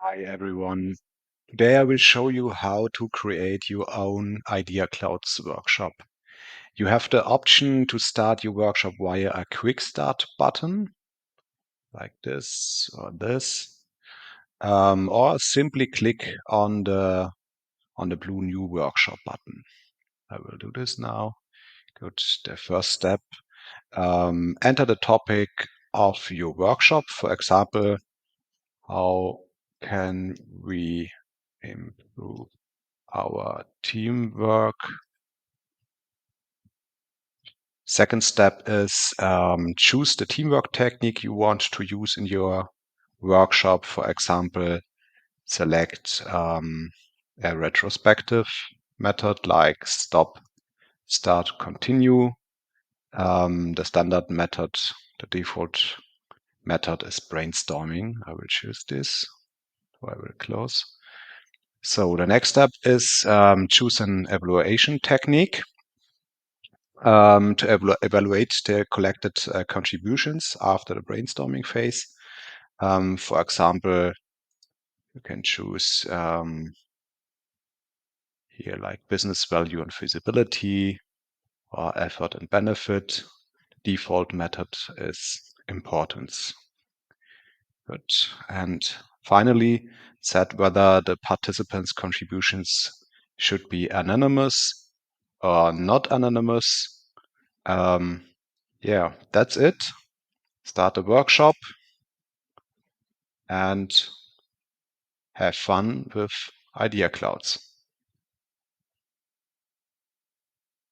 Hi everyone. Today I will show you how to create your own IdeaClouds workshop. You have the option to start your workshop via a quick start button, like this or this, or simply click on the blue new workshop button. I will do this now. Go to the first step. Enter the topic of your workshop. For example, how can we improve our teamwork? Second step is choose the teamwork technique you want to use in your workshop. For example, select a retrospective method like stop, start, continue. The standard method, the default method is brainstorming. I will choose this. So I will close. So the next step is choose an evaluation technique. To evaluate the collected contributions after the brainstorming phase. For example, you can choose here like business value and feasibility or effort and benefit. Default method is importance. Good. And finally, set whether the participants' contributions should be anonymous or not anonymous. Yeah, that's it. Start a workshop and have fun with IdeaClouds.